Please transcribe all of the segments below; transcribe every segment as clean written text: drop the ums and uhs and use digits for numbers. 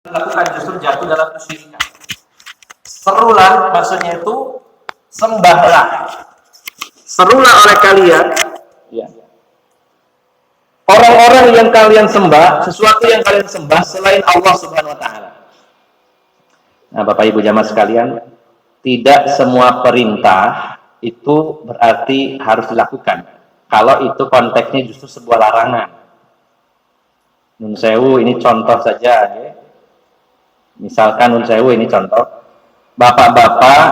dilakukan justru jatuh dalam kesyirikan. Serulah maksudnya itu sembahlah. Serulah oleh kalian, ya. Orang-orang yang kalian sembah, sesuatu yang kalian sembah selain Allah Subhanahu wa taala. Nah, Bapak Ibu jamaah sekalian, tidak semua perintah itu berarti harus dilakukan. Kalau itu konteksnya justru sebuah larangan. Nun sewu ini contoh saja, ya. Misalkan nun sewu ini contoh. Bapak-bapak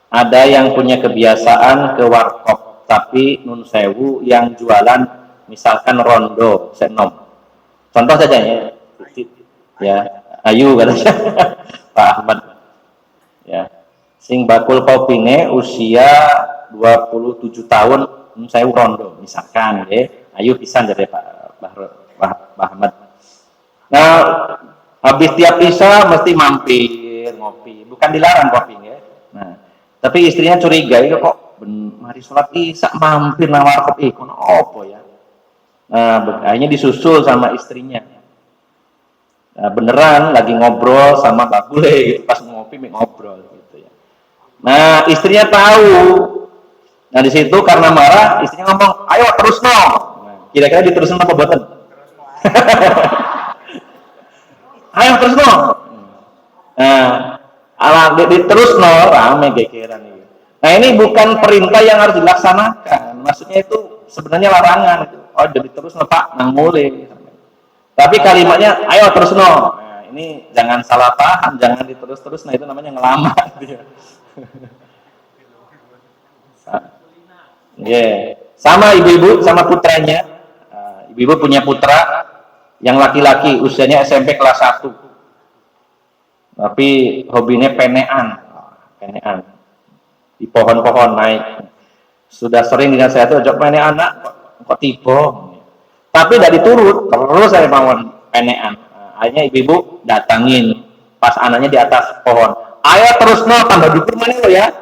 ada yang punya kebiasaan ke warkop, tapi nun sewu yang jualan misalkan rondo, senom. Contoh saja ya. Ya, ayu katanya Pak Ahmad. Ya. Sing bakul kopine usia 27 tahun nun sewu rondo misalkan, ya. Ayu pisan dari Pak Ahmad. Nah, habis tiap isya mesti mampir ngopi. Bukan dilarang kopi ya. Nah, tapi istrinya curiga, itu kok mari sholat isya mampir nang warkop iku opo ya. Nah, akhirnya disusul sama istrinya. Nah, beneran lagi ngobrol sama Mbak Bule gitu, pas ngopi ngobrol gitu ya. Nah, istrinya tahu. Nah, di situ karena marah, istrinya ngomong, "Ayo terus no." Nah, kira-kira diterusin apa boten? Ayo terus no. Nah, ala terus no rame gegeran ini. Nah, ini bukan perintah yang harus dilaksanakan. Maksudnya itu sebenarnya larangan itu. Oh, jadi terus no Pak, nang mulai. Tapi kalimatnya ayo terus no. Nah, ini jangan salah paham, jangan diterus-terus. Nah, itu namanya ngelamar dia. Yeah. Sama ibu-ibu sama putranya. Ibu-ibu punya putra yang laki-laki usianya SMP kelas 1 tapi hobinya penean di pohon-pohon naik. Sudah sering dengan saya tuh ajak penean anak kok tiba tapi tidak diturut terus saya bangun penean. Akhirnya ibu-ibu datangin pas anaknya di atas pohon, ayo terus no tambah dukur mana lo ya.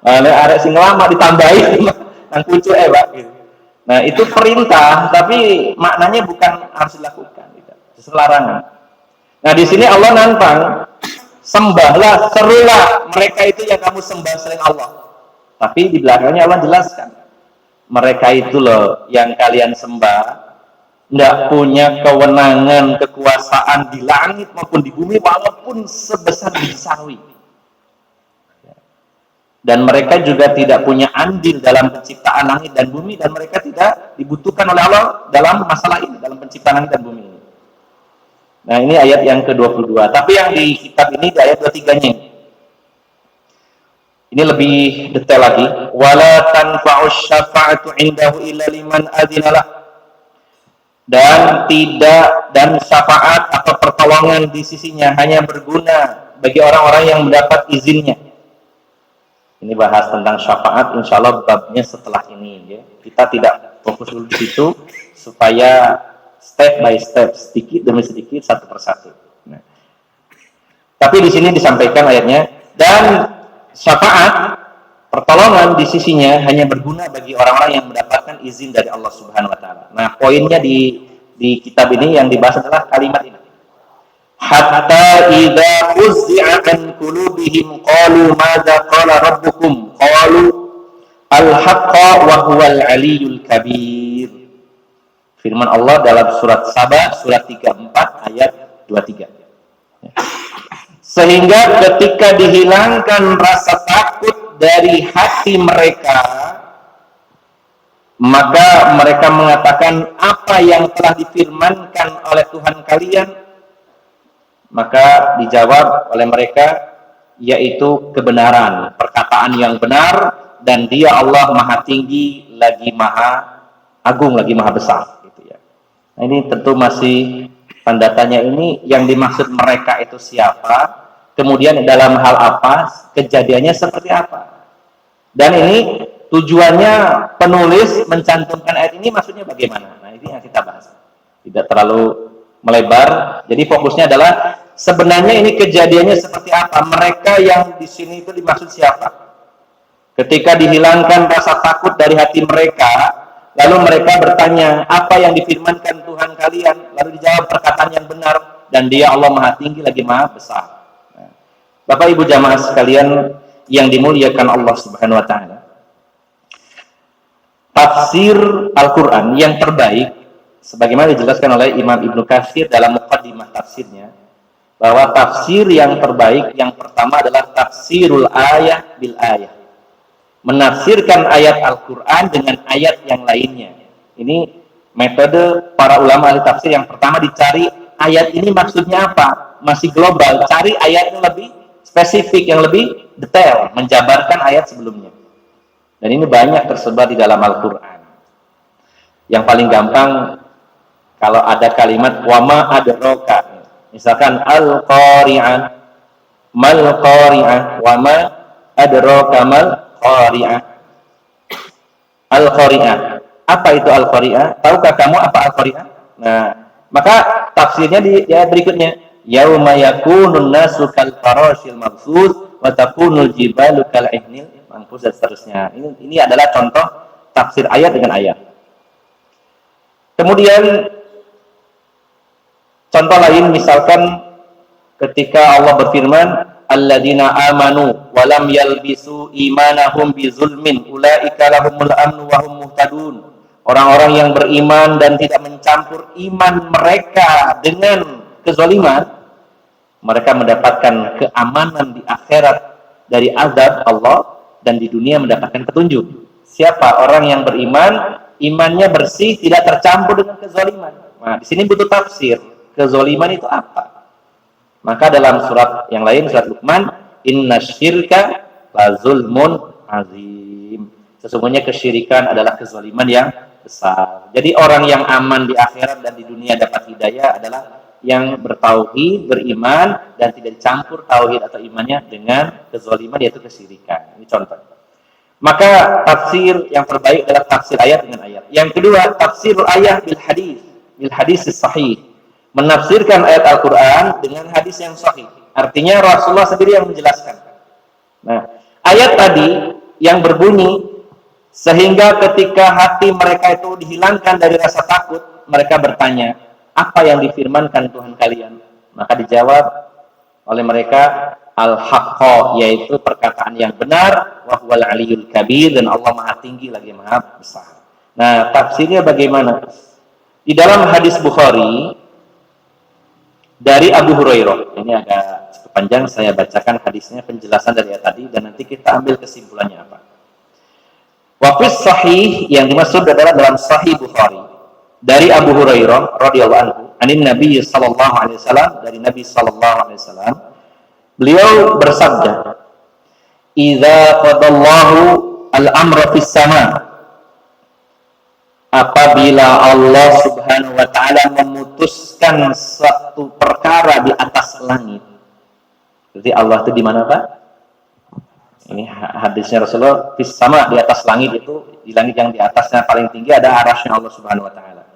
Arek sing lama ditambahin nang kucu Pak gitu. Nah, itu perintah, tapi maknanya bukan harus dilakukan, gitu. Justru larangan. Nah, di sini Allah nantang, sembahlah, serulah mereka itu yang kamu sembah selain Allah. Tapi di belakangnya Allah jelaskan, mereka itu loh yang kalian sembah, tidak punya kewenangan, kekuasaan di langit maupun di bumi, walaupun sebesar biji sawi. Dan mereka juga tidak punya andil dalam penciptaan langit dan bumi, dan mereka tidak dibutuhkan oleh Allah dalam masalah ini, dalam penciptaan langit dan bumi ini. Nah, ini ayat yang ke-22. Tapi yang di kitab ini di ayat 23-nya. Ini lebih detail lagi. Wala tanfa'us syafa'atu 'indahu illa liman adzinalah. Dan syafaat atau pertolongan di sisinya hanya berguna bagi orang-orang yang mendapat izinnya. Ini bahas tentang syafaat, insya Allah babnya setelah ini. Ya. Kita tidak fokus dulu di situ, supaya step by step, sedikit demi sedikit, satu persatu. Nah. Tapi di sini disampaikan ayatnya, dan syafaat, pertolongan di sisinya hanya berguna bagi orang-orang yang mendapatkan izin dari Allah Subhanahu Wa Taala. Nah, poinnya di kitab ini yang dibahas adalah kalimat ini. Hatta idza fuzzi'a an qulubihim qalu madza qala rabbukum qalu al-haqqa wa huwal aliyyul kabir. Firman Allah dalam surat Saba surat 34 ayat 23. Sehingga ketika dihilangkan rasa takut dari hati mereka, maka mereka mengatakan apa yang telah difirmankan oleh Tuhan kalian. Maka dijawab oleh mereka, yaitu kebenaran, perkataan yang benar, dan Dia Allah Maha Tinggi, lagi Maha Agung, lagi Maha Besar. Gitu ya. Nah, ini tentu masih tanda tanya, ini yang dimaksud mereka itu siapa, kemudian dalam hal apa, kejadiannya seperti apa. Dan ini tujuannya penulis mencantumkan ayat ini maksudnya bagaimana. Nah, ini yang kita bahas. Tidak terlalu melebar. Jadi fokusnya adalah sebenarnya ini kejadiannya seperti apa? Mereka yang di sini itu dimaksud siapa? Ketika dihilangkan rasa takut dari hati mereka, lalu mereka bertanya, apa yang difirmankan Tuhan kalian? Lalu dijawab perkataan yang benar. dan Dia Allah Maha Tinggi lagi Maha Besar. Nah, Bapak Ibu jamaah sekalian yang dimuliakan Allah Subhanahu wa taala. Tafsir Al-Qur'an yang terbaik sebagaimana dijelaskan oleh Imam Ibnu Katsir dalam muqaddimah tafsirnya, bahwa tafsir yang terbaik yang pertama adalah tafsirul ayah bil ayah. Menafsirkan ayat Al-Qur'an dengan ayat yang lainnya. Ini metode para ulama ahli tafsir. Yang pertama dicari ayat ini maksudnya apa, masih global, cari ayat yang lebih spesifik, yang lebih detail, menjabarkan ayat sebelumnya. Dan ini banyak tersebar di dalam Al-Quran. Yang paling gampang, kalau ada kalimat wama adraka, misalkan al-qari'ah, mal qari'ah, wama adraka mal qari'ah. Al-qari'ah, apa itu al-qari'ah? Tahukah kamu apa al-qari'ah? Nah, maka tafsirnya di berikutnya, yauma yakunun nasu kal farashil mabsus wa takunul jibalu kal ihnil manfus, dan seterusnya. Ini adalah contoh tafsir ayat dengan ayat. Kemudian contoh lain misalkan ketika Allah berfirman, alladzina amanu wa lam yalbisu imanahum bizulmin ulaika lahumul amnu wa hum muhtadun. Orang-orang yang beriman dan tidak mencampur iman mereka dengan kezaliman, mereka mendapatkan keamanan di akhirat dari azab Allah, dan di dunia mendapatkan petunjuk. Siapa orang yang beriman, imannya bersih, tidak tercampur dengan kezaliman. Nah, di sini butuh tafsir. Kezaliman itu apa? Maka dalam surat yang lain, surat Luqman, innasyirka la zulmun azim. Sesungguhnya kesyirikan adalah kezaliman yang besar. Jadi orang yang aman di akhirat dan di dunia dapat hidayah adalah yang bertauhid, beriman, dan tidak dicampur tauhid atau imannya dengan kezaliman, yaitu kesyirikan. Ini contoh. Maka tafsir yang terbaik adalah tafsir ayat dengan ayat. Yang kedua, tafsir ayat bil hadis sahih. Menafsirkan ayat Al-Quran dengan hadis yang sahih. Artinya Rasulullah sendiri yang menjelaskan. Nah, ayat tadi yang berbunyi sehingga ketika hati mereka itu dihilangkan dari rasa takut, mereka bertanya, apa yang difirmankan Tuhan kalian? Maka dijawab oleh mereka, al-haqqa, yaitu perkataan yang benar, wa huwal aliyul kabir, dan Allah Maha Tinggi lagi Maha Besar. Nah, tafsirnya bagaimana? Di dalam hadis Bukhari dari Abu Hurairah, ini agak cukup panjang, saya bacakan hadisnya, penjelasan dari ayat tadi, dan nanti kita ambil kesimpulannya apa. Wa fis sahih, yang dimaksud adalah dalam Sahih Bukhari dari Abu Hurairah radhiyallahu anhu, anin Nabi sallallahu alaihi wasallam, dari Nabi sallallahu alaihi wasallam, beliau bersabda, idza qadallahu al-amra fis sama, apabila Allah Subhanahu wa taala memutuskan suatu perkara di atas langit. Jadi Allah itu di mana, Pak? Ini hadisnya Rasulullah, fis sama, di atas langit itu, di langit yang di atasnya paling tinggi ada arasy Allah Subhanahu wa taala.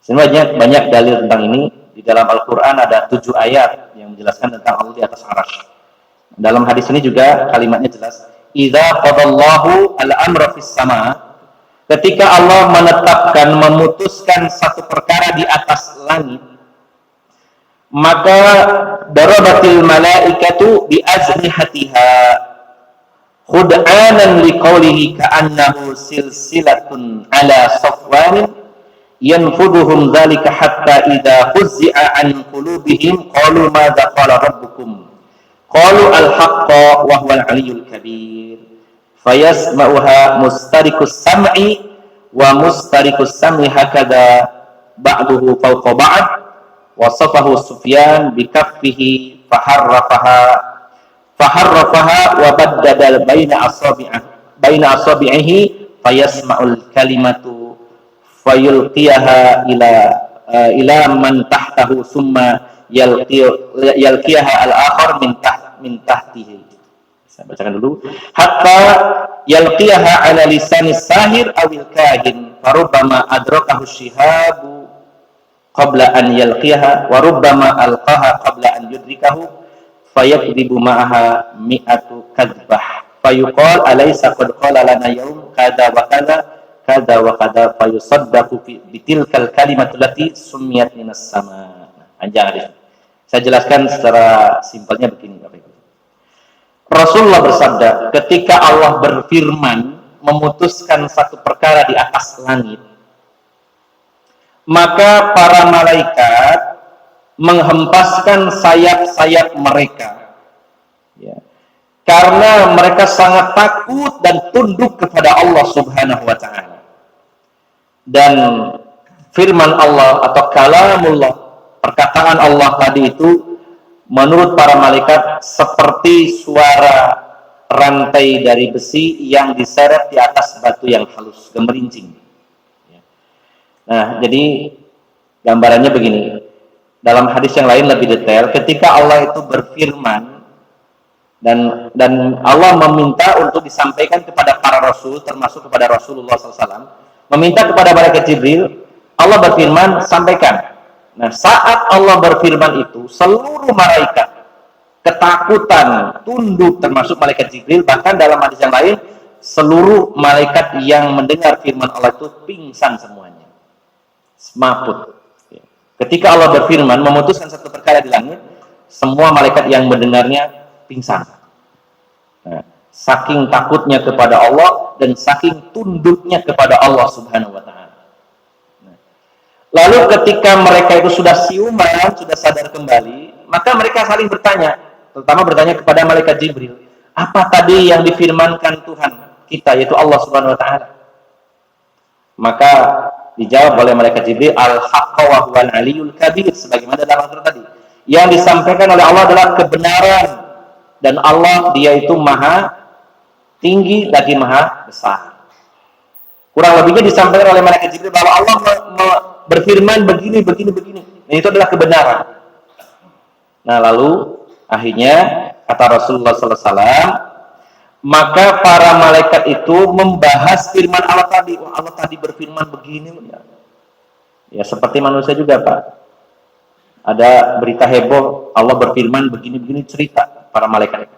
Sebenarnya banyak dalil tentang ini. Di dalam Al-Quran ada 7 ayat yang menjelaskan tentang Allah di atas arasy. Dalam hadis ini juga kalimatnya jelas, idza qadallahu al-amra fis sama, ketika Allah menetapkan, memutuskan satu perkara di atas langit, maka darabatil malaikatu bi ajnihatiha khud'anan liqaulihi ka'annahu silsilatun ala safwanin yanfuduhum dzalika hatta idza fuzzi'a an qulubihim qalu madza qala rabbukum qalu al-haqqa wa huwal aliyyul kabir fayasma'uha mustariqus sam'i wa mustariqus sam'i hakadha ba'duhu fawqa ba'd wasafahu Sufyan bi kaffihi faharrafaha wa baddada baina asabi'ihi fayasma'ul kalimatu fayulqiyaha ila man tahtahu summa yalqiyaha al-akhar min tahtihi. Saya bacakan dulu. Hatta yalqiyaha ala lisanis sahir awil kahin farubbama adrakahu shihabu qabla an yalqiyaha wa rubbama alqaha qabla an yudrikahu fayakdibu ma'aha mi'atu kadbah fayuqal alaysa qad qala lana yawm kada wa kada wa kada fayusaddaqu bitilkal kalimatu lati sumiyat minas sama. Panjang hadis. Saya jelaskan secara simpelnya begini, Bapak Ibu. Rasulullah bersabda, ketika Allah berfirman memutuskan satu perkara di atas langit, maka para malaikat menghempaskan sayap-sayap mereka, ya, karena mereka sangat takut dan tunduk kepada Allah Subhanahu wa Ta'ala. Dan firman Allah atau kalamullah, perkataan Allah tadi itu menurut para malaikat seperti suara rantai dari besi yang diseret di atas batu yang halus, gemerincing. Nah, jadi gambarannya begini. Dalam hadis yang lain lebih detail, ketika Allah itu berfirman dan Allah meminta untuk disampaikan kepada para rasul, termasuk kepada Rasulullah SAW, meminta kepada malaikat Jibril, Allah berfirman, sampaikan. Nah, saat Allah berfirman itu, seluruh malaikat ketakutan, tunduk, termasuk malaikat Jibril. Bahkan dalam hadis yang lain, seluruh malaikat yang mendengar firman Allah itu pingsan semuanya, semaput. Ketika Allah berfirman memutuskan satu perkara di langit, semua malaikat yang mendengarnya pingsan. Nah, saking takutnya kepada Allah dan saking tunduknya kepada Allah Subhanahu wa Ta'ala. Lalu ketika mereka itu sudah siuman, sudah sadar kembali, maka mereka saling bertanya, terutama bertanya kepada malaikat Jibril, apa tadi yang difirmankan Tuhan kita, yaitu Allah Subhanahu wa Ta'ala? Maka dijawab oleh malaikat Jibril, al-haqqa wa huwal aliyul kabir, sebagaimana dalam surat tadi. Yang disampaikan oleh Allah adalah kebenaran, dan Allah dia itu maha tinggi lagi maha besar. Kurang lebihnya disampaikan oleh malaikat Jibril bahwa Allah berfirman begini. Dan itu adalah kebenaran. Nah, lalu akhirnya kata Rasulullah SAW, maka para malaikat itu membahas firman Allah tadi. Wah, Allah tadi berfirman begini. Ya, seperti manusia juga, Pak. Ada berita heboh, Allah berfirman begini cerita para malaikat.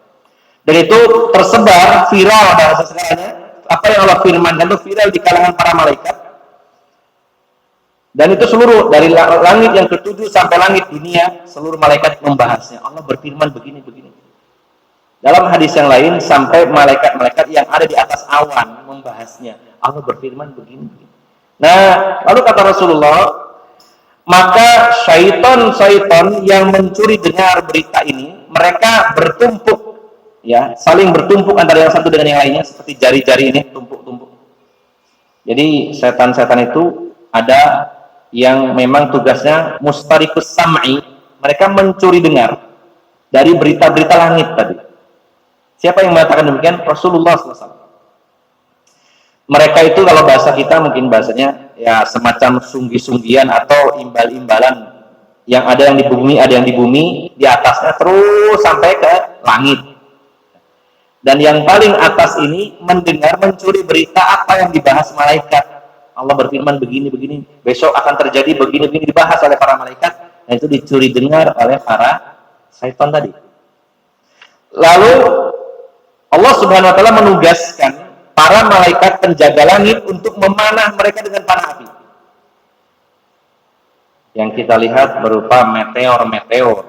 Dan itu tersebar, viral bahasa sekarangnya. Apa yang Allah firmankan itu viral di kalangan para malaikat. Dan itu seluruh, dari langit yang ke-7 sampai langit dunia, seluruh malaikat membahasnya. Allah berfirman begini. Dalam hadis yang lain, sampai malaikat-malaikat yang ada di atas awan membahasnya. Allah berfirman begini. Nah, lalu kata Rasulullah, maka syaitan yang mencuri dengar berita ini, mereka bertumpuk, ya, saling bertumpuk antara yang satu dengan yang lainnya, seperti jari-jari ini, tumpuk-tumpuk. Jadi, setan-setan itu ada yang memang tugasnya mustarikus sam'i, mereka mencuri dengar dari berita-berita langit tadi. Siapa yang mengatakan demikian? Rasulullah SAW. Mereka itu kalau bahasa kita mungkin bahasanya ya semacam sunggi-sunggian atau imbal-imbalan, yang ada yang di bumi, ada yang di bumi, di atasnya terus sampai ke langit. Dan yang paling atas ini mendengar, mencuri berita apa yang dibahas malaikat. Allah berfirman begini, besok akan terjadi begini, dibahas oleh para malaikat, dan itu dicuri dengar oleh para syaitan tadi. Lalu Allah Subhanahu wa Ta'ala menugaskan para malaikat penjaga langit untuk memanah mereka dengan panah api. Yang kita lihat berupa meteor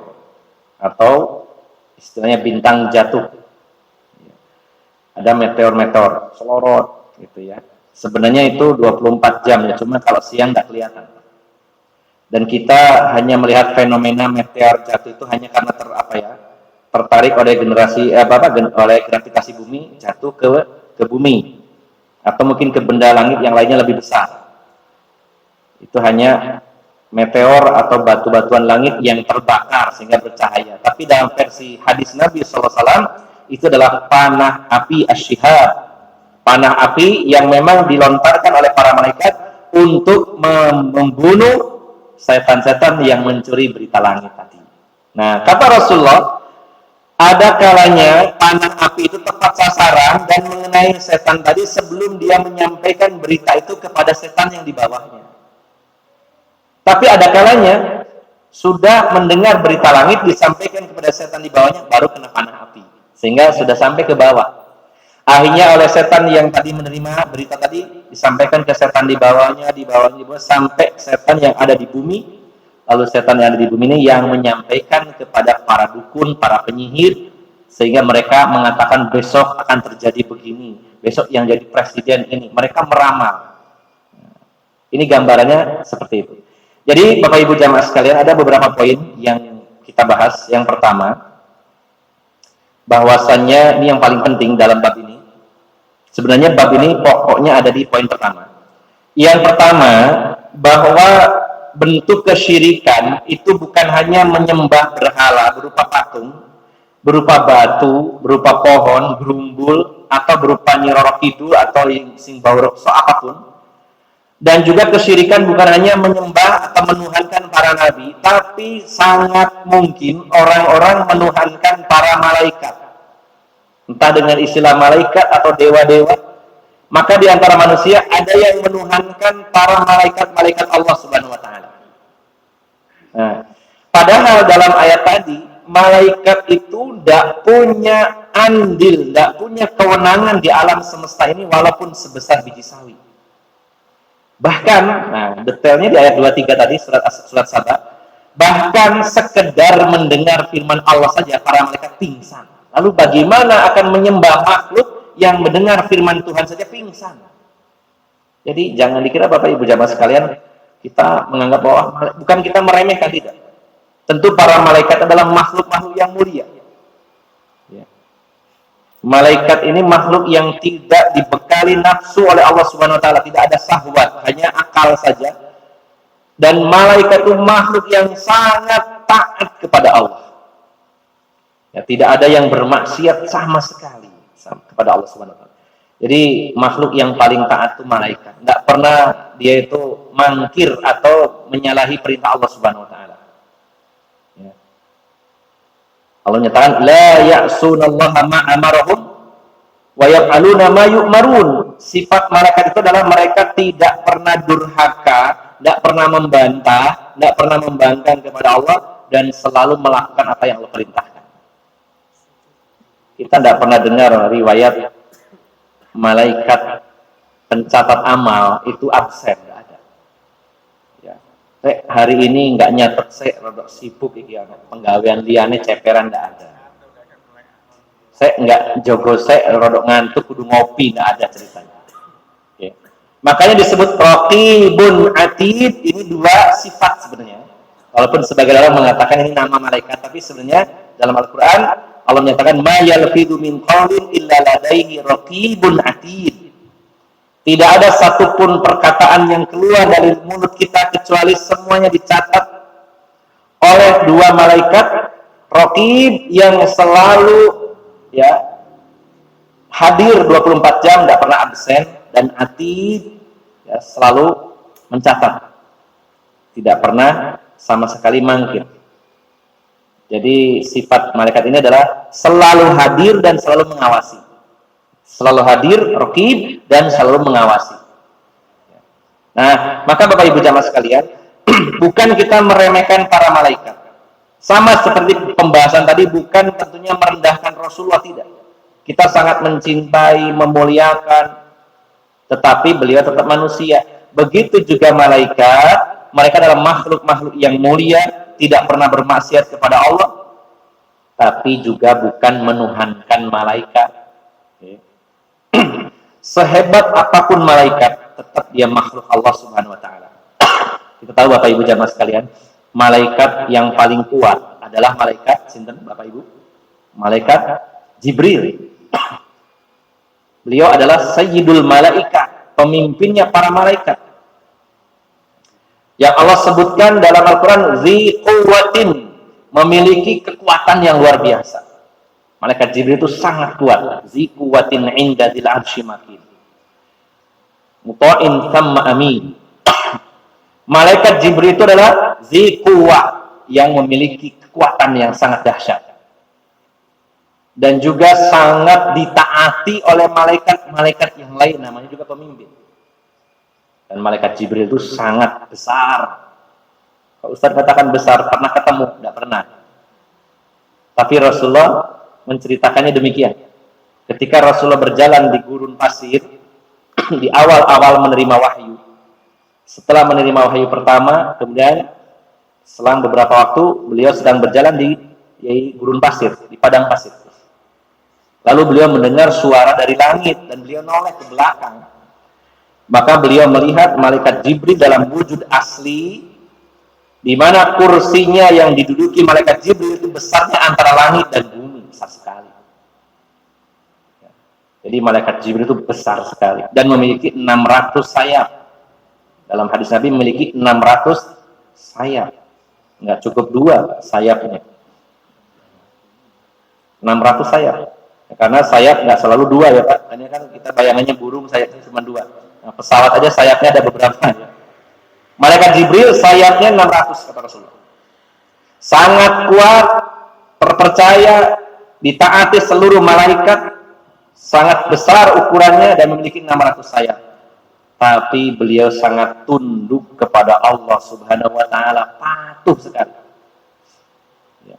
atau istilahnya bintang jatuh. Ada meteor selorot gitu ya. Sebenarnya itu 24 jam ya, cuma kalau siang nggak kelihatan. Dan kita hanya melihat fenomena meteor jatuh itu hanya karena tertarik oleh oleh gravitasi bumi, jatuh ke bumi, atau mungkin ke benda langit yang lainnya lebih besar. Itu hanya meteor atau batu-batuan langit yang terbakar sehingga bercahaya. Tapi dalam versi hadis Nabi SAW, itu adalah panah api asyihab, panah api yang memang dilontarkan oleh para malaikat untuk membunuh setan-setan yang mencuri berita langit tadi. Nah, kata Rasulullah, ada kalanya panah api itu tepat sasaran dan mengenai setan tadi sebelum dia menyampaikan berita itu kepada setan yang di bawahnya. Tapi ada kalanya sudah mendengar berita langit disampaikan kepada setan di bawahnya, baru kena panah api, sehingga sudah sampai ke bawah. Akhirnya oleh setan yang tadi menerima berita tadi disampaikan ke setan di bawahnya, sampai setan yang ada di bumi, lalu setan yang ada di bumi ini yang menyampaikan kepada para dukun, para penyihir, sehingga mereka mengatakan besok akan terjadi begini, besok yang jadi presiden ini. Mereka meramal. Ini gambarannya seperti itu. Jadi Bapak Ibu jamaah sekalian, ada beberapa poin yang kita bahas. Yang pertama, bahwasannya ini yang paling penting dalam bab ini. Sebenarnya bab ini pokoknya ada di poin pertama. Yang pertama, bahwa bentuk kesyirikan itu bukan hanya menyembah berhala berupa patung, berupa batu, berupa pohon, gerumbul, atau berupa nyiroro kidul atau sing baurokso apapun. Dan juga kesyirikan bukan hanya menyembah atau menuhankan para nabi, tapi sangat mungkin orang-orang menuhankan para malaikat. Entah dengan istilah malaikat atau dewa-dewa. Maka di antara manusia ada yang menuhankan para malaikat-malaikat Allah Subhanahu wa taala. Nah, padahal dalam ayat tadi, malaikat itu tidak punya andil, tidak punya kewenangan di alam semesta ini walaupun sebesar biji sawi. Bahkan, nah detailnya di ayat 23 tadi surat Saba, bahkan sekedar mendengar firman Allah saja para malaikat pingsan. Lalu bagaimana akan menyembah makhluk yang mendengar firman Tuhan saja pingsan? Jadi jangan dikira Bapak Ibu jamaah sekalian kita menganggap bahwa bukan kita meremehkan, tidak. Tentu para malaikat adalah makhluk-makhluk yang mulia. Malaikat ini makhluk yang tidak dibekali nafsu oleh Allah Subhanahu wa taala, tidak ada syahwat, hanya akal saja. Dan malaikat itu makhluk yang sangat taat kepada Allah. Ya, tidak ada yang bermaksiat sama sekali kepada Allah Subhanahu wa taala. Jadi makhluk yang paling taat itu malaikat. Tidak pernah dia itu mangkir atau menyalahi perintah Allah Subhanahu wa taala. Allah nyatakan la ya'sunallaha ma amarahum wa yaf'aluna ma yu'marun. Sifat malaikat itu adalah mereka tidak pernah durhaka, tidak pernah membantah, tidak pernah membangkang kepada Allah, dan selalu melakukan apa yang Allah perintahkan. Kita tidak pernah dengar riwayat malaikat pencatat amal itu absen, tidak ada. Ya. Hari ini nggak nyatet saya rodok sibuk iki penggawean liane ceperan nggak ada. Saya nggak jogo saya rodok ngantuk kudu ngopi, nggak ada ceritanya. Oke. Makanya disebut raqibun atid, ini dua sifat sebenarnya. Walaupun sebagian orang mengatakan ini nama malaikat, tapi sebenarnya dalam Al-Quran Allah menyatakan ma yalfidu min qawlin illa ladaihi raqibun atid. Tidak ada satupun perkataan yang keluar dari mulut kita kecuali semuanya dicatat oleh dua malaikat raqib yang selalu hadir 24 jam, tidak pernah absen, dan atid selalu mencatat, tidak pernah sama sekali mangkir. Jadi sifat malaikat ini adalah selalu hadir dan selalu mengawasi. Selalu hadir, raqib, dan selalu mengawasi. Nah, maka Bapak Ibu jamaah sekalian, bukan kita meremehkan para malaikat. Sama seperti pembahasan tadi, bukan tentunya merendahkan Rasulullah, tidak. Kita sangat mencintai, memuliakan, tetapi beliau tetap manusia. Begitu juga malaikat, mereka adalah makhluk-makhluk yang mulia, tidak pernah bermaksiat kepada Allah, tapi juga bukan menuhankan malaikat. Sehebat apapun malaikat, tetap dia makhluk Allah Subhanahu wa taala. Kita tahu Bapak Ibu jamaah sekalian, malaikat yang paling kuat adalah malaikat sinten Bapak Ibu? Malaikat Jibril. Beliau adalah sayyidul malaikat, pemimpinnya para malaikat. Yang Allah sebutkan dalam Al-Quran, zi quwwatin, memiliki kekuatan yang luar biasa. Malaikat Jibril itu sangat kuat. Zi quwwatin inda dzil arsy makin. Muta'in thamma amin. Malaikat Jibril itu adalah zi quwwah, yang memiliki kekuatan yang sangat dahsyat. Dan juga sangat ditaati oleh malaikat-malaikat yang lain, namanya juga pemimpin. Dan malaikat Jibril itu sangat besar. Kalau Ustaz katakan besar, pernah ketemu? Tidak pernah. Tapi Rasulullah menceritakannya demikian. Ketika Rasulullah berjalan di gurun pasir, di awal-awal menerima wahyu. Setelah menerima wahyu pertama, kemudian Selang beberapa waktu beliau sedang berjalan di gurun pasir, di padang pasir. Lalu beliau mendengar suara dari langit dan beliau noleh ke belakang. Maka beliau melihat malaikat Jibril dalam wujud asli, di mana kursinya yang diduduki malaikat Jibril itu besarnya antara langit dan bumi, besar sekali. Jadi malaikat Jibril itu besar sekali dan memiliki 600 sayap. Dalam hadis Nabi memiliki 600 sayap. Nggak cukup 2 sayapnya. 600 sayap. Karena sayap nggak selalu 2 ya Pak. Hanya kan kita bayangannya burung sayapnya cuma 2. Nah, pesawat aja sayapnya ada beberapa ya. Malaikat Jibril sayapnya 600 kata Rasulullah. Sangat kuat, terpercaya, ditaati seluruh malaikat, sangat besar ukurannya dan memiliki 600 sayap. Tapi beliau sangat tunduk kepada Allah Subhanahu wa taala, patuh sekali. Ya.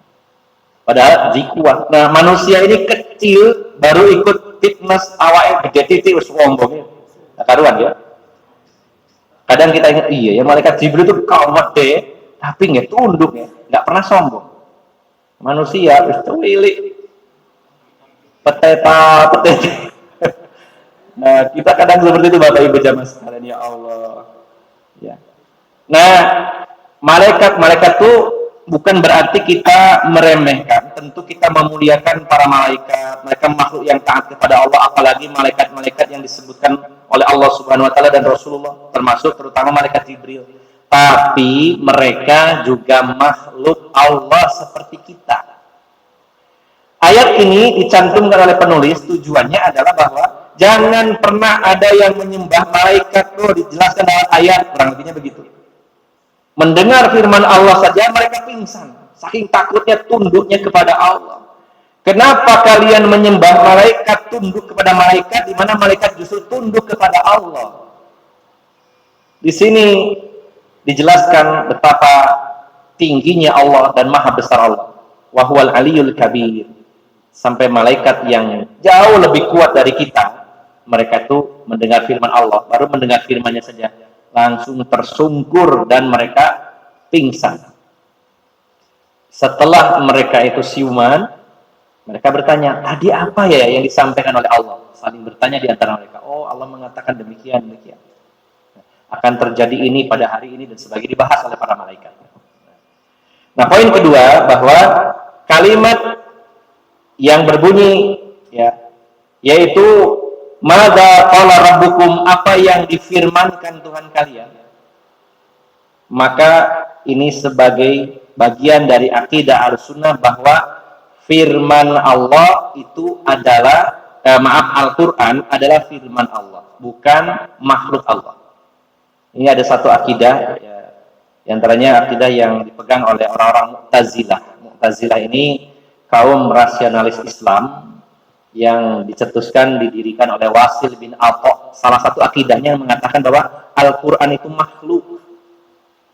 Padahal kuat. Nah, manusia ini kecil baru ikut fitness awake gede titik wis sombong. Nah, karuan ya. Kadang kita ingat iya ya malaikat Jibril itu gede tapi nggak tunduk ya, nggak pernah sombong. Manusia wis cuwilik. Peteta. Nah, kita kadang seperti itu Bapak Ibu jamaah sekalian, ya Allah. Ya. Nah, malaikat itu bukan berarti kita meremehkan. Tentu kita memuliakan para malaikat, mereka makhluk yang taat kepada Allah, apalagi malaikat-malaikat yang disebutkan oleh Allah Subhanahu wa taala dan Rasulullah, termasuk terutama malaikat Jibril. Tapi mereka juga makhluk Allah seperti kita. Ayat ini dicantumkan oleh penulis, tujuannya adalah bahwa jangan pernah ada yang menyembah malaikat. Dijelaskan dalam ayat, kurang lebihnya begitu. Mendengar firman Allah saja mereka pingsan, saking takutnya tunduknya kepada Allah. Kenapa kalian menyembah malaikat, tunduk kepada malaikat, di mana malaikat justru tunduk kepada Allah? Di sini dijelaskan betapa tingginya Allah dan maha besar Allah. Wa huwal aliyul kabir. Sampai malaikat yang jauh lebih kuat dari kita, mereka itu mendengar firman Allah, baru mendengar firman-Nya saja langsung tersungkur dan mereka pingsan. Setelah mereka itu siuman, mereka bertanya, tadi apa ya yang disampaikan oleh Allah? Saling bertanya di antara mereka. Oh, Allah mengatakan demikian. Akan terjadi ini pada hari ini dan sebagainya, dibahas oleh para malaikat. Nah, poin kedua bahwa kalimat yang berbunyi ya, yaitu madza qala rabbukum, apa yang difirmankan Tuhan kalian, maka ini sebagai bagian dari akidah Ahlussunnah bahwa firman Allah itu adalah Al-Qur'an adalah firman Allah, bukan makhluk Allah. Ini ada satu akidah ya, di antaranya akidah yang dipegang oleh orang-orang Mu'tazilah. Mu'tazilah ini kaum rasionalis Islam yang dicetuskan, didirikan oleh Wasil bin Atha. Salah satu akidahnya mengatakan bahwa Al-Quran itu makhluk,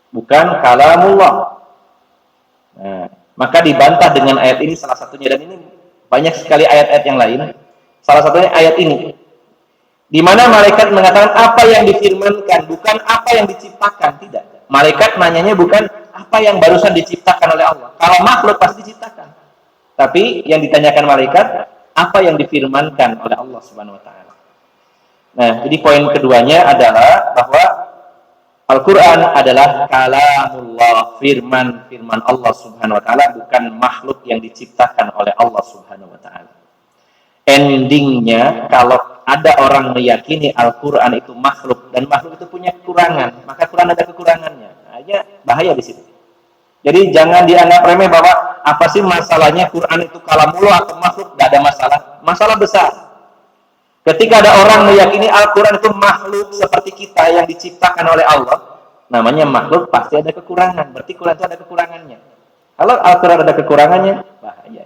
bukan kalamullah. Nah, maka dibantah dengan ayat ini salah satunya, dan ini banyak sekali ayat-ayat yang lain. Salah satunya ayat ini, di mana malaikat mengatakan apa yang difirmankan, bukan apa yang diciptakan. Tidak. Malaikat nanyanya bukan apa yang barusan diciptakan oleh Allah. Kalau makhluk pasti diciptakan. Tapi yang ditanyakan malaikat, apa yang difirmankan oleh Allah Subhanahu wa taala. Nah, jadi poin keduanya adalah bahwa Al-Qur'an adalah kalamullah, firman Allah Subhanahu wa taala, bukan makhluk yang diciptakan oleh Allah Subhanahu wa taala. Endingnya, kalau ada orang meyakini Al-Qur'an itu makhluk dan makhluk itu punya kekurangan, maka Quran ada kekurangannya. Nah, bahaya di situ. Jadi jangan dianggap remeh bahwa apa sih masalahnya Quran itu kalamullah atau makhluk, tidak ada masalah. Masalah besar. Ketika ada orang meyakini Al-Quran itu makhluk seperti kita yang diciptakan oleh Allah, namanya makhluk pasti ada kekurangan. Berarti Quran itu ada kekurangannya. Kalau Al-Quran ada kekurangannya, bahaya.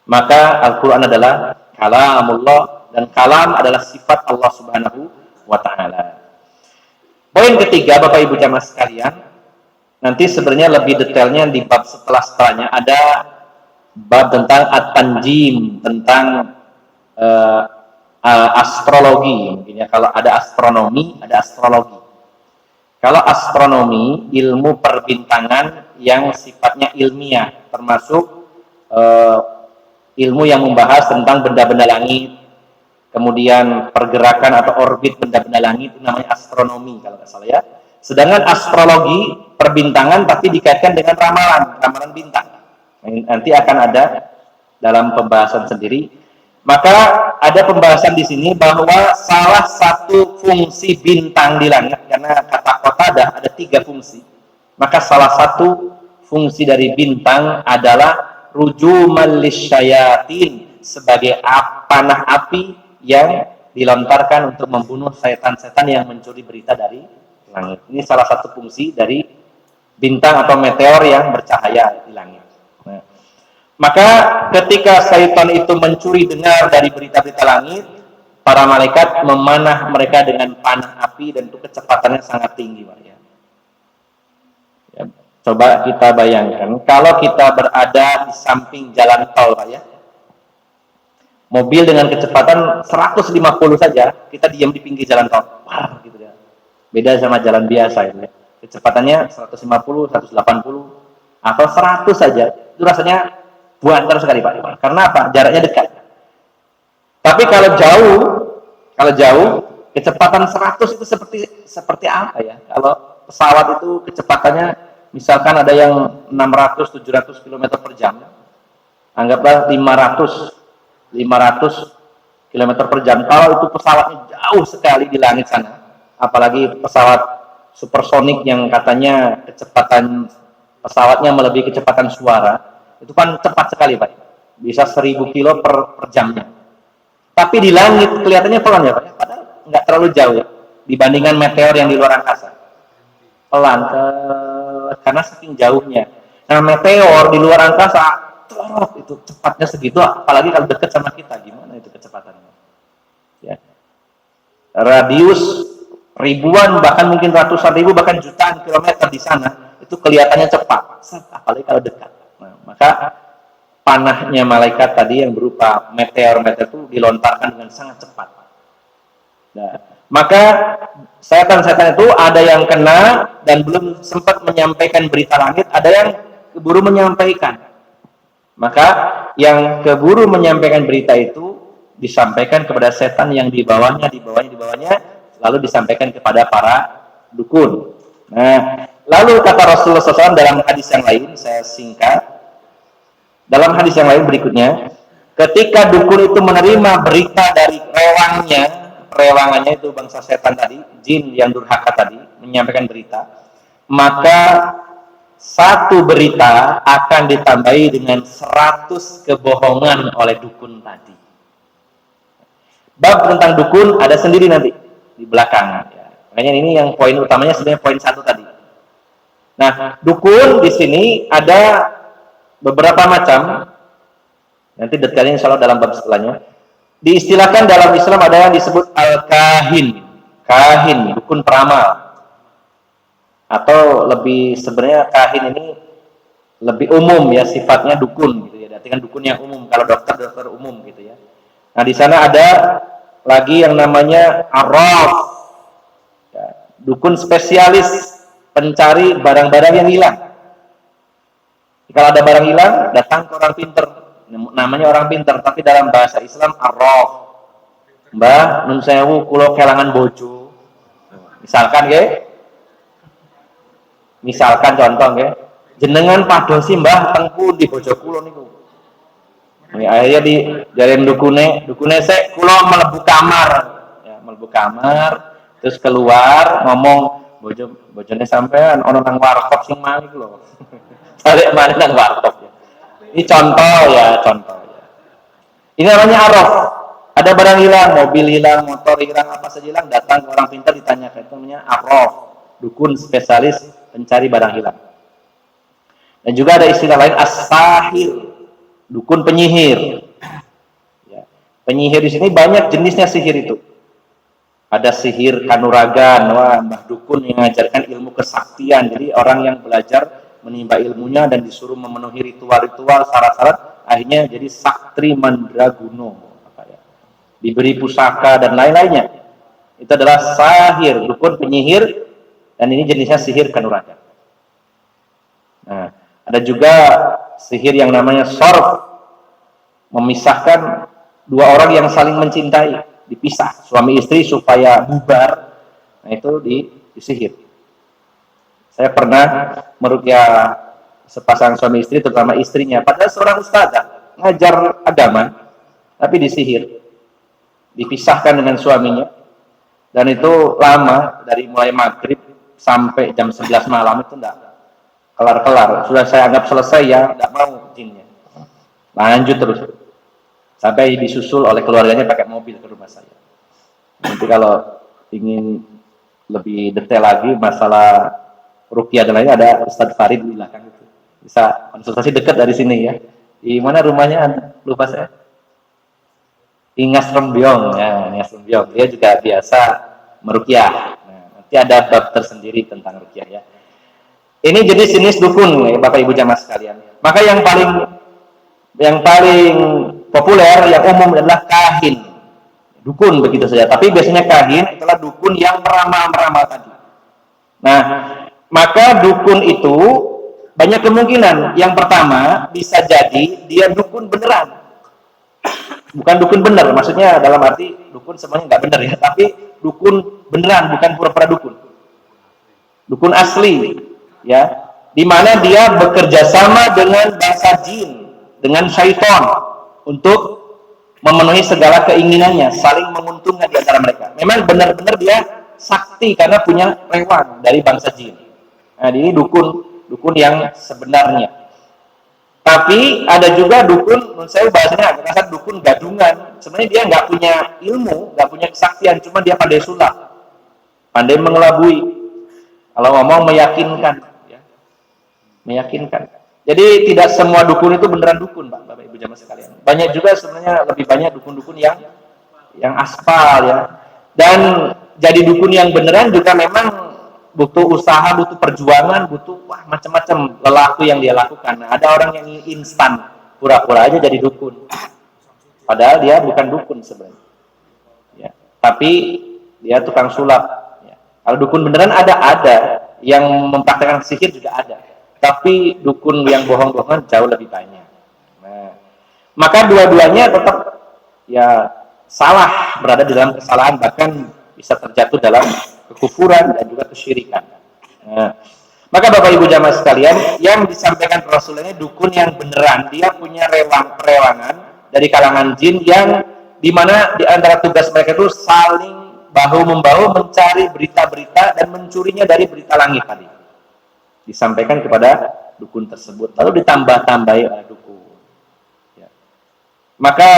Maka Al-Quran adalah kalamullah dan kalam adalah sifat Allah Subhanahu wa taala. Poin ketiga, Bapak Ibu jamaah sekalian, nanti sebenarnya lebih detailnya di bab setelahnya ada bab tentang at-tanjim, tentang astrologi. Mungkin ya, kalau ada astronomi, ada astrologi. Kalau astronomi, ilmu perbintangan yang sifatnya ilmiah, termasuk ilmu yang membahas tentang benda-benda langit, kemudian pergerakan atau orbit benda-benda langit, itu namanya astronomi kalau nggak salah ya. Sedangkan astrologi, perbintangan tapi dikaitkan dengan ramalan bintang. Nanti akan ada dalam pembahasan sendiri. Maka ada pembahasan di sini bahwa salah satu fungsi bintang di langit, karena kata qatada ada 3 fungsi, maka salah satu fungsi dari bintang adalah rujuman lisyayatin, sebagai panah api yang dilontarkan untuk membunuh setan-setan yang mencuri berita dari langit. Ini salah satu fungsi dari bintang atau meteor yang bercahaya di langit. Nah, maka ketika syaitan itu mencuri dengar dari berita-berita langit, para malaikat memanah mereka dengan panah api, dan itu kecepatannya sangat tinggi, Pak ya. Coba kita bayangkan kalau kita berada di samping jalan tol, Pak ya. Mobil dengan kecepatan 150 saja, kita diam di pinggir jalan tol. Wah, gitu ya. Beda sama jalan biasa ya. Kecepatannya 150, 180 atau 100 saja. Itu rasanya buantar sekali, Pak. Karena apa? Jaraknya dekat. Tapi kalau jauh, kecepatan 100 itu seperti apa ya? Kalau pesawat itu kecepatannya misalkan ada yang 600-700 km per jam. Anggaplah 500 km per jam. Kalau itu pesawatnya jauh sekali di langit sana, apalagi pesawat supersonik yang katanya kecepatan pesawatnya melebihi kecepatan suara, itu kan cepat sekali, Pak. Bisa 1000 kilo per jamnya. Tapi di langit kelihatannya pelan ya, Pak. Padahal nggak terlalu jauh ya, dibandingkan meteor yang di luar angkasa. Pelan, karena saking jauhnya. Nah, meteor di luar angkasa itu cepatnya segitu, apalagi kalau dekat sama kita, gimana itu kecepatannya ya. Radius ribuan, bahkan mungkin ratusan ribu, bahkan jutaan kilometer di sana, itu kelihatannya cepat, apalagi kalau dekat. Nah, maka panahnya malaikat tadi yang berupa meteor itu dilontarkan dengan sangat cepat. Nah, maka setan-setan itu ada yang kena dan belum sempat menyampaikan berita langit, ada yang keburu menyampaikan. Maka yang keburu menyampaikan berita itu disampaikan kepada setan yang di bawahnya, lalu disampaikan kepada para dukun. Nah, lalu kata Rasulullah SAW dalam hadis yang lain, saya singkat, dalam hadis yang lain berikutnya, ketika dukun itu menerima berita dari rewangannya itu bangsa setan tadi, jin yang durhaka tadi, menyampaikan berita, maka satu berita akan ditambahi dengan 100 kebohongan oleh dukun tadi. Bab tentang dukun ada sendiri nanti di belakang. Ya. Makanya ini yang poin utamanya sebenarnya poin 1 tadi. Nah, dukun di sini ada beberapa macam. Nanti detailnya insya Allah dalam bab setelahnya. Diistilahkan dalam Islam ada yang disebut al-kahin, dukun peramal. Atau lebih sebenarnya kahin ini lebih umum ya, sifatnya dukun gitu ya. Artinya dukun yang umum, kalau dokter umum gitu ya. Nah, di sana ada lagi yang namanya arraf. Ya, dukun spesialis pencari barang-barang yang hilang. Kalau ada barang hilang, datang ke orang pinter. Namanya orang pinter, tapi dalam bahasa Islam arraf. Mbah, nun sewu kula kelangan bojo. Misalkan contoh nggih, jenengan padosi Mbah tengku di bojo kula niku. Akhirnya di jaren dukune sek kula mlebu kamar. Ya, mlebu kamar terus keluar ngomong bojone sampean ana nang warkop sing mang iku lho. Balik mana nang warkop ya. Ini contoh ya. Ini namanya araf. Ada barang hilang, mobil hilang, motor hilang, apa saja hilang, datang ke orang pintar ditanyakan, itu namanya araf. Dukun spesialis pencari barang hilang. Dan juga ada istilah lain as-sahir, dukun penyihir. Ya. Penyihir di sini banyak jenisnya sihir itu. Ada sihir kanuragan, mbah dukun yang mengajarkan ilmu kesaktian. Jadi orang yang belajar menimba ilmunya dan disuruh memenuhi ritual-ritual, syarat-syarat, akhirnya jadi saktri mandraguno. Diberi pusaka dan lain-lainnya. Itu adalah sahir, dukun penyihir. Dan ini jenisnya sihir kanuragan. Nah, ada juga sihir yang namanya sorf, memisahkan dua orang yang saling mencintai, dipisah suami istri supaya bubar. Nah, itu disihir. Saya pernah meruqyah sepasang suami istri, terutama istrinya, padahal seorang ustazah ngajar agama, tapi disihir, dipisahkan dengan suaminya, dan itu lama, dari mulai maghrib sampai jam 11 malam itu enggak kelar-kelar. Sudah saya anggap selesai, ya enggak mau jinnya, lanjut terus sampai disusul oleh keluarganya pakai mobil ke rumah saya. Nanti kalau ingin lebih detail lagi masalah ruqyah dan lainnya, ada Ustadz Farid di belakang itu, bisa konsultasi dekat dari sini ya. Di mana rumahnya? Lupa saya. Ingas Rembyong, ya, Ingas Rembyong. Dia juga biasa meruqyah. Nah, nanti ada bab tersendiri tentang ruqyah ya. Ini jenis-jenis dukun ya, Bapak Ibu jamaah sekalian. Maka yang paling populer, yang umum adalah kahin. Dukun begitu saja. Tapi biasanya kahin adalah dukun yang meramal-meramal tadi. Nah, maka dukun itu banyak kemungkinan. Yang pertama, bisa jadi dia dukun beneran. Bukan dukun bener, maksudnya dalam arti dukun semuanya nggak bener ya, tapi dukun beneran, bukan pura-pura dukun. Dukun asli, ya, di mana dia bekerja sama dengan bangsa jin, dengan syaitan untuk memenuhi segala keinginannya, saling menguntungkan di antara mereka. Memang benar-benar dia sakti karena punya lewat dari bangsa jin. Nah, ini dukun yang sebenarnya. Tapi ada juga dukun, menurut saya bahasanya agak kasar, dukun gadungan. Sebenarnya dia nggak punya ilmu, nggak punya kesaktian, cuma dia pandai sulap, pandai mengelabui. Kalau ngomong meyakinkan, ya. Meyakinkan. Jadi tidak semua dukun itu beneran dukun, Bapak Ibu jamaah sekalian. Banyak juga sebenarnya, lebih banyak dukun-dukun yang aspal ya. Dan jadi dukun yang beneran juga memang butuh usaha, butuh perjuangan, butuh macam-macam lelaku yang dia lakukan. Nah, ada orang yang instan, pura-pura aja jadi dukun, padahal dia bukan dukun sebenarnya. Ya. Tapi dia tukang sulap. Ya. Kalau dukun beneran ada yang mempraktekkan sihir juga ada. Tapi dukun yang bohong-bohongan jauh lebih banyak. Nah, maka dua-duanya tetap ya salah, berada di dalam kesalahan, bahkan bisa terjatuh dalam kekufuran dan juga kesyirikan. Nah, maka Bapak Ibu jamaah sekalian, yang disampaikan Rasulullah dukun yang beneran, dia punya rewangan dari kalangan jin yang dimana di antara tugas mereka itu saling bahu-membahu mencari berita-berita dan mencurinya dari berita langit tadi. Disampaikan kepada dukun tersebut, lalu ditambah-tambahi oleh dukun. Ya. Maka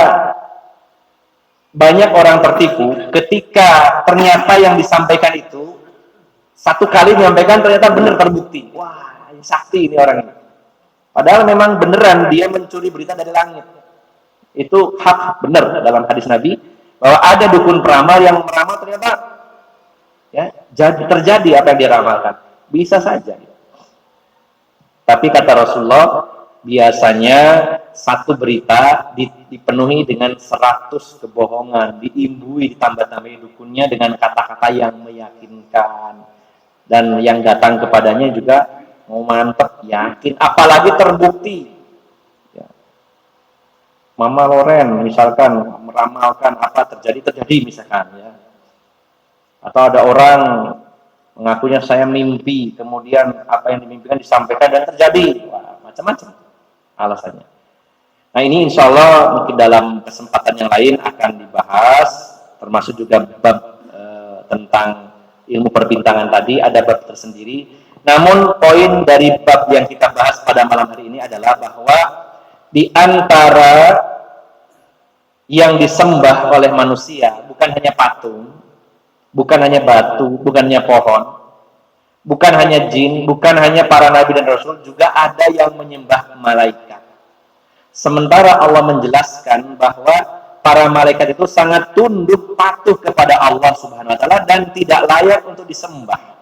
banyak orang tertipu ketika ternyata yang disampaikan itu satu kali menyampaikan ternyata benar, terbukti. Wah, sakti ini orang ini. Padahal memang beneran dia mencuri berita dari langit. Itu hak benar dalam hadis Nabi bahwa ada dukun peramal yang meramal ternyata ya terjadi apa yang dia ramalkan. Bisa saja. Tapi kata Rasulullah, biasanya satu berita dipenuhi dengan 100 kebohongan, diimbui, ditambah-tambahi dukunnya dengan kata-kata yang meyakinkan, dan yang datang kepadanya juga mau mantap, yakin, apalagi terbukti. Ya. Mama Loren misalkan meramalkan apa terjadi misalkan, ya. Atau ada orang mengakunya saya mimpi, kemudian apa yang dimimpikan disampaikan dan terjadi. Wah, macam-macam alasannya. Nah, ini insya Allah mungkin dalam kesempatan yang lain akan dibahas, termasuk juga bab tentang ilmu perbintangan tadi, ada bab tersendiri. Namun poin dari bab yang kita bahas pada malam hari ini adalah bahwa di antara yang disembah oleh manusia bukan hanya patung, bukan hanya batu, bukan hanya pohon, bukan hanya jin, bukan hanya para nabi dan rasul, juga ada yang menyembah malaikat. Sementara Allah menjelaskan bahwa para malaikat itu sangat tunduk patuh kepada Allah Subhanahu wa taala dan tidak layak untuk disembah.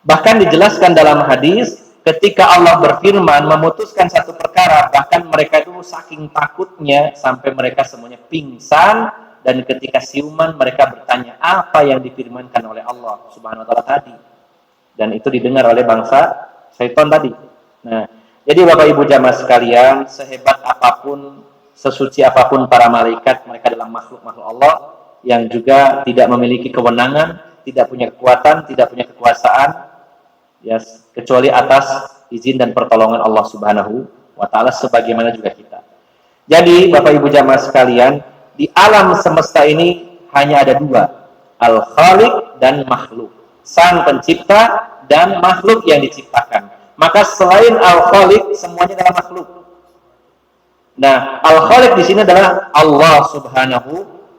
Bahkan dijelaskan dalam hadis ketika Allah berfirman memutuskan satu perkara, bahkan mereka itu saking takutnya sampai mereka semuanya pingsan, dan ketika siuman mereka bertanya apa yang difirmankan oleh Allah Subhanahu wa taala tadi. dan itu didengar oleh bangsa syaitan tadi. Nah, jadi Bapak Ibu jamaah sekalian, sehebat apapun, sesuci apapun para malaikat, mereka adalah makhluk-makhluk Allah yang juga tidak memiliki kewenangan, tidak punya kekuatan, tidak punya kekuasaan, ya, kecuali atas izin dan pertolongan Allah Subhanahu wa Ta'ala, sebagaimana juga kita. Jadi Bapak Ibu jamaah sekalian, di alam semesta ini hanya ada dua, Al-Khaliq dan makhluk, sang pencipta dan makhluk yang diciptakan. Maka selain Al-Khaliq, semuanya adalah makhluk. Nah, Al-Khaliq di sini adalah Allah Subhanahu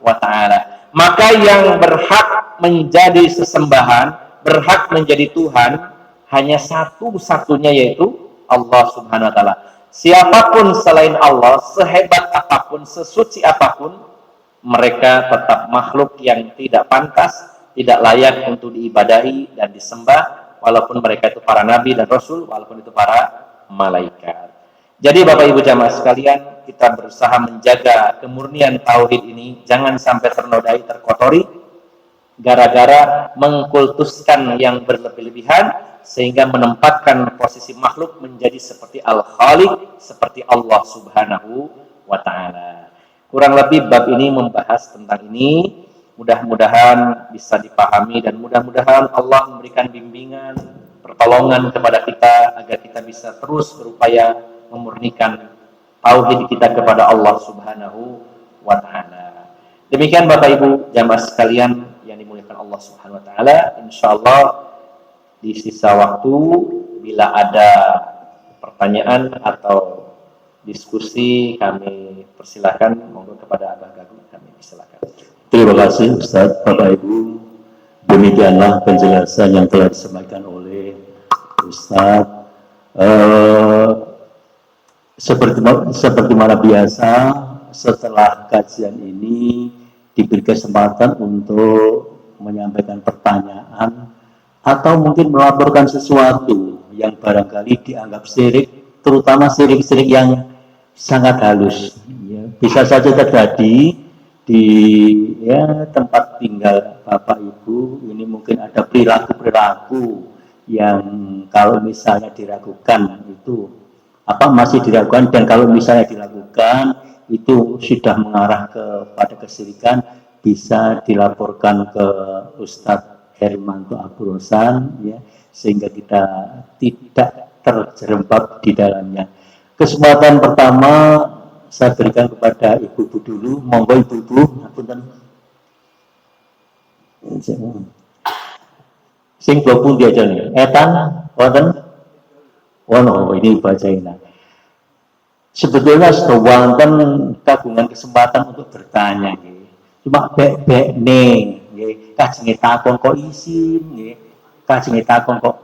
wa Ta'ala. Maka yang berhak menjadi sesembahan, berhak menjadi Tuhan, hanya satu-satunya, yaitu Allah Subhanahu wa Ta'ala. Siapapun selain Allah, sehebat apapun, sesuci apapun, mereka tetap makhluk yang tidak pantas, tidak layak untuk diibadahi dan disembah, walaupun mereka itu para nabi dan rasul, walaupun itu para malaikat. Jadi Bapak Ibu jamaah sekalian, kita berusaha menjaga kemurnian tauhid ini jangan sampai ternodai, terkotori gara-gara mengkultuskan yang berlebih-lebihan, sehingga menempatkan posisi makhluk menjadi seperti Al-Khaliq, seperti Allah Subhanahu wa Ta'ala. Kurang lebih bab ini membahas tentang ini. Mudah-mudahan bisa dipahami dan mudah-mudahan Allah memberikan bimbingan, pertolongan kepada kita agar kita bisa terus berupaya memurnikan tauhid kita kepada Allah Subhanahu wa Ta'ala. Demikian Bapak Ibu jamaah sekalian yang dimuliakan Allah Subhanahu wa Ta'ala. Insyaallah di sisa waktu bila ada pertanyaan atau diskusi, kami persilahkan, monggo kepada Abah Gagung, kami persilahkan. Terima kasih Ustaz, Bapak Ibu. Demikianlah penjelasan yang telah disampaikan oleh Ustaz. Seperti mana biasa, setelah kajian ini diberi kesempatan untuk menyampaikan pertanyaan atau mungkin melaporkan sesuatu yang barangkali dianggap syirik, terutama syirik-syirik yang sangat halus. Ya, bisa saja terjadi di tempat tinggal Bapak Ibu. Ini mungkin ada perilaku-perilaku yang kalau misalnya diragukan itu masih diragukan, dan kalau misalnya dilakukan itu sudah mengarah kepada kesyirikan, bisa dilaporkan ke Ustadz Hermanto Abu Rosan, ya, sehingga kita tidak terjerembab di dalamnya. Kesempatan pertama saya berikan kepada ibu-ibu dulu. Monggo ibu-ibu, ngapunten. Sing blopung diajar nih. Etan, wonten. Oh, ini baca ini. Sebetulnya sudah wonten kagungan kesempatan untuk bertanya, gitu. Cuma bek nih. Kajenge takon kok isin, nggih. Kajenge takon kok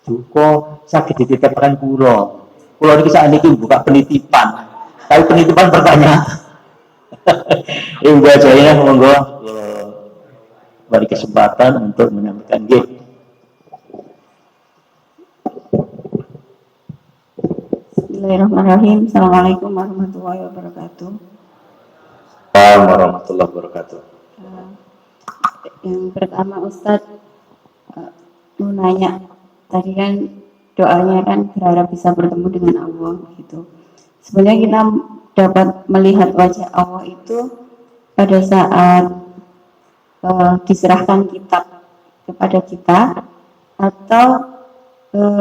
duka saged dititipkan kula. Kula niki sakniki buka penitipan. Tapi penitipan bertanya. Ibu aja monggo beri kesempatan untuk menyampaikan nggih. Bismillahirrahmanirrahim. Assalamualaikum warahmatullahi wabarakatuh. Waalaikumsalam warahmatullahi wabarakatuh. Yang pertama Ustadz mau nanya, tadi kan doanya kan berharap bisa bertemu dengan Allah gitu. Sebenarnya kita dapat melihat wajah Allah itu pada saat diserahkan kitab kepada kita, atau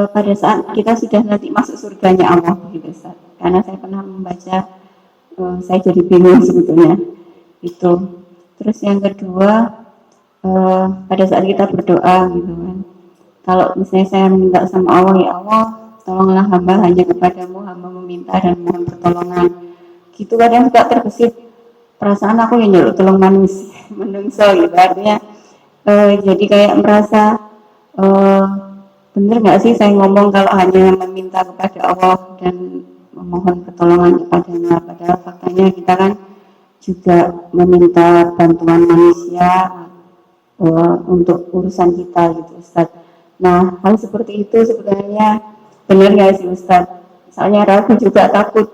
pada saat kita sudah nanti masuk surganya Allah gitu Ustaz. Karena saya pernah membaca, saya jadi bingung sebetulnya itu. Terus yang kedua, pada saat kita berdoa gitu kan, kalau misalnya saya minta sama Allah, ya Allah tolonglah hamba hanya kepadamu, hamba meminta dan mohon pertolongan gitu, kadang suka terbesit perasaan aku yang nyuruh tolong menungso gitu. Artinya jadi kayak merasa bener nggak sih saya ngomong kalau hanya meminta kepada Allah dan memohon pertolongan kepadanya, padahal faktanya kita kan juga meminta bantuan manusia untuk urusan kita gitu Ustaz. Nah, hal seperti itu sebenarnya benar nggak sih Ustaz? Soalnya ragu juga, takut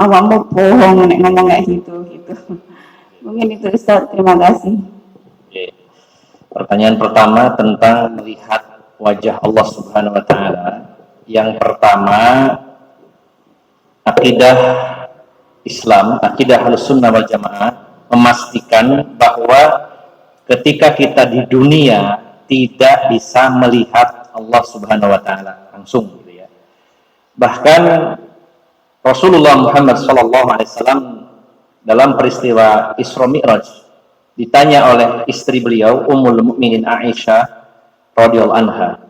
awakmu bohong nek ngomong kayak gitu. Mungkin itu Ustaz, terima kasih. Oke. Pertanyaan pertama tentang melihat wajah Allah Subhanahu wa taala. Yang pertama, akidah Islam, akidah Ahlussunnah wal Jamaah memastikan bahwa ketika kita di dunia tidak bisa melihat Allah Subhanahu wa taala langsung gitu ya. Bahkan Rasulullah Muhammad sallallahu alaihi wasallam dalam peristiwa Isra Mi'raj ditanya oleh istri beliau Ummul Mukminin Aisyah radhiyallahu anha,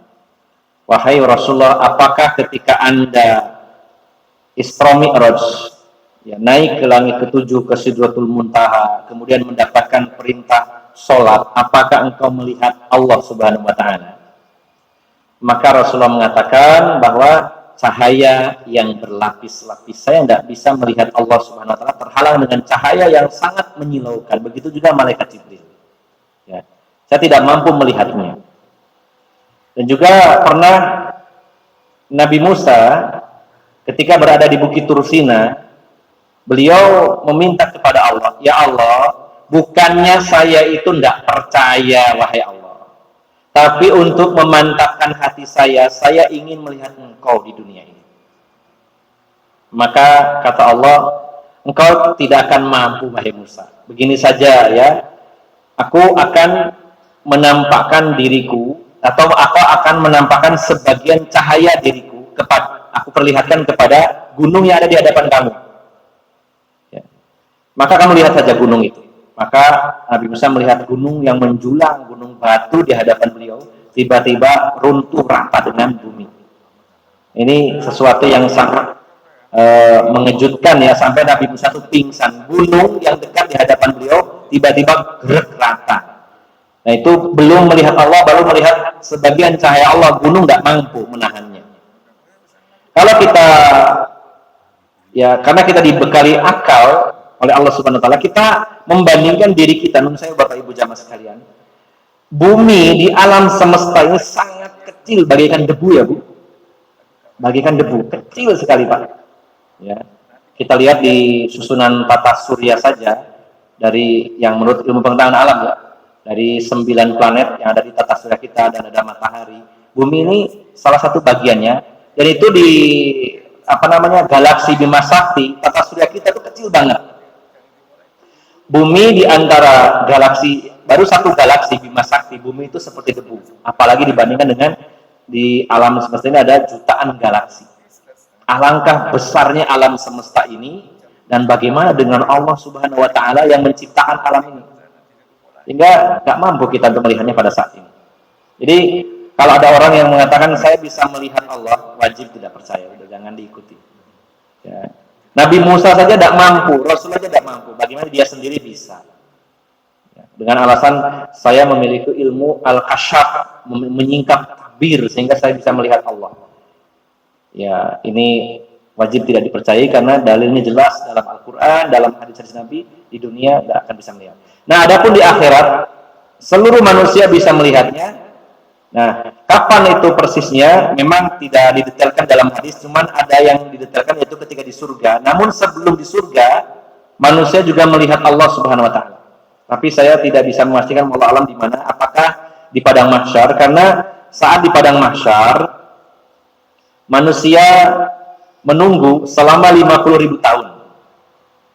"Wahai Rasulullah, apakah ketika Anda Isra Mi'raj ya, naik ke langit ketujuh ke Sidratul Muntaha, kemudian mendapatkan perintah sholat, apakah engkau melihat Allah Subhanahu wa taala?" Maka Rasulullah mengatakan bahwa cahaya yang berlapis-lapis, saya tidak bisa melihat Allah Subhanahu wa taala, terhalang dengan cahaya yang sangat menyilaukan. Begitu juga malaikat Jibril. Ya. Saya tidak mampu melihatnya. Dan juga pernah Nabi Musa ketika berada di Bukit Tursina, beliau meminta kepada Allah, "Ya Allah, bukannya saya itu tidak percaya, wahai Allah, tapi untuk memantapkan hati saya ingin melihat engkau di dunia ini." Maka kata Allah, "Engkau tidak akan mampu, wahai Musa. Begini saja ya, aku akan menampakkan diriku, atau aku akan menampakkan sebagian cahaya diriku aku perlihatkan kepada gunung yang ada di hadapan kamu. Ya. Maka kamu lihat saja gunung itu." Maka Nabi Musa melihat gunung yang menjulang, gunung batu di hadapan beliau, tiba-tiba runtuh rata dengan bumi. Ini sesuatu yang sangat mengejutkan ya, sampai Nabi Musa itu pingsan. Gunung yang dekat di hadapan beliau tiba-tiba gerak rata. Nah, itu belum melihat Allah, baru melihat sebagian cahaya Allah, gunung tidak mampu menahannya. Kalau kita ya, karena kita dibekali akal oleh Allah Subhanahu wa taala, kita membandingkan diri kita. Menurut saya Bapak Ibu jamaah sekalian, bumi di alam semesta ini sangat kecil, bagaikan debu ya Bu. Bagaikan debu, kecil sekali Pak. Ya. Kita lihat di susunan tata surya saja, dari yang menurut ilmu pengetahuan alam ya, dari 9 planet yang ada di tata surya kita dan ada matahari. Bumi ini salah satu bagiannya, dan itu di galaksi Bima Sakti, tata surya kita itu kecil banget. Bumi di antara galaksi, baru satu galaksi Bima Sakti, bumi itu seperti debu. Apalagi dibandingkan dengan di alam semesta ini ada jutaan galaksi. Alangkah besarnya alam semesta ini, dan bagaimana dengan Allah Subhanahu wa taala yang menciptakan alam ini. Sehingga nggak mampu kita untuk melihatnya pada saat ini. Jadi kalau ada orang yang mengatakan saya bisa melihat Allah, wajib tidak percaya, udah jangan diikuti. Ya. Nabi Musa saja tidak mampu, Rasul saja tidak mampu, bagaimana dia sendiri bisa? Ya. Dengan alasan saya memiliki ilmu al-kasyaf, menyingkap takbir sehingga saya bisa melihat Allah. Ya, ini wajib tidak dipercayai karena dalilnya jelas dalam Al-Quran, dalam hadis-hadis Nabi. Di dunia tidak akan bisa melihat. Nah, adapun di akhirat seluruh manusia bisa melihatnya. Nah, kapan itu persisnya memang tidak didetailkan dalam hadis, cuman ada yang didetailkan yaitu ketika di surga. Namun sebelum di surga, manusia juga melihat Allah Subhanahu wa taala. Tapi saya tidak bisa memastikan wallahu alam di mana, apakah di padang mahsyar, karena saat di padang mahsyar manusia menunggu selama 50.000 tahun.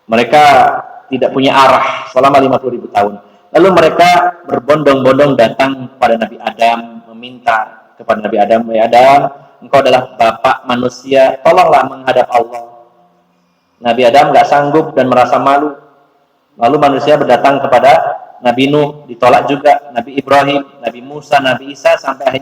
Mereka tidak punya arah selama 50.000 tahun. Lalu mereka berbondong-bondong datang kepada Nabi Adam, meminta kepada Nabi Adam, "Ya Adam, engkau adalah bapak manusia, tolonglah menghadap Allah." Nabi Adam nggak sanggup dan merasa malu. Lalu manusia berdatang kepada Nabi Nuh, ditolak juga. Nabi Ibrahim, Nabi Musa, Nabi Isa, sampai akhirnya